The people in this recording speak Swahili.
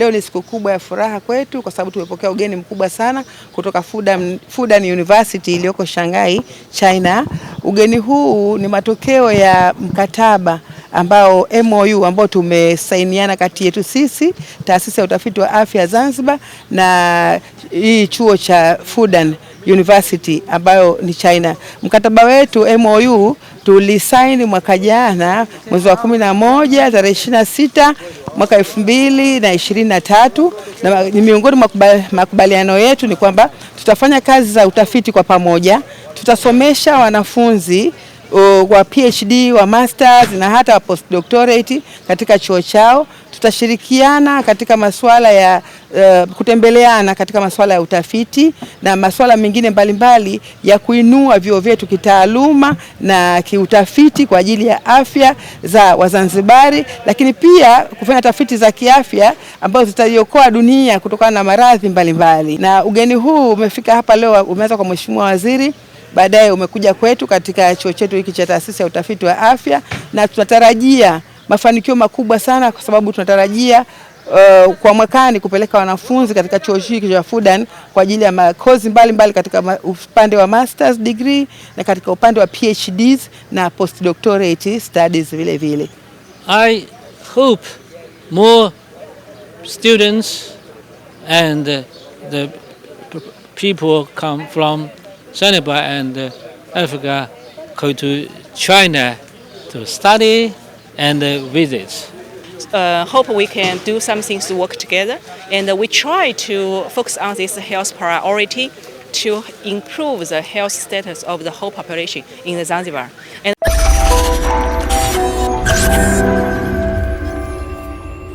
Leo ni siku kubwa ya furaha kwetu kwa sababu tumepokea ugeni mkubwa sana kutoka Fudan University iliyoko Shanghai, China. Ugeni huu ni matokeo ya mkataba ambao MOU ambao tumesainiana kati yetu sisi, Taasisi ya Utafiti wa Afya Zanzibar, na hii chuo cha Fudan University ambayo ni China. Mkataba wetu MOU tulisaini mwaka jana mwezi wa 11 tarehe 26 mwaka 2023, na miongoni mwa makubaliano yetu ni kwamba tutafanya kazi za utafiti kwa pamoja, tutasomesha wanafunzi wa PhD, wa masters na hata wa postdoctorate katika chuo chao. Tutashirikiana katika masuala ya kutembeleana katika masuala ya utafiti na masuala mengine mbalimbali ya kuinua vyuo vyetu kitaaluma na kiutafiti kwa ajili ya afya za Wazanzibari, lakini pia kufanya tafiti za kiafya ambazo zitaiokoa dunia kutokana na maradhi mbalimbali. Na ugeni huu umefika hapa leo, umeanza kwa Mheshimiwa Waziri, baadaye umekuja kwetu katika chuo chetu hiki cha Taasisi ya Utafiti wa Afya, na tunatarajia mafanikio makubwa sana kwa sababu tunatarajia kwa mwakani kupeleka wanafunzi katika chuo hiki cha Fudan kwa ajili ya kozi mbalimbali katika upande wa masters degree na katika upande wa PhDs na postdoctorate studies vile vile. I hope more students and the people come from Zanzibar and Africa go to China to study and visit. Hope we can do some things to work together, and we try to focus on this health priority to improve the health status of the whole population in the Zanzibar. And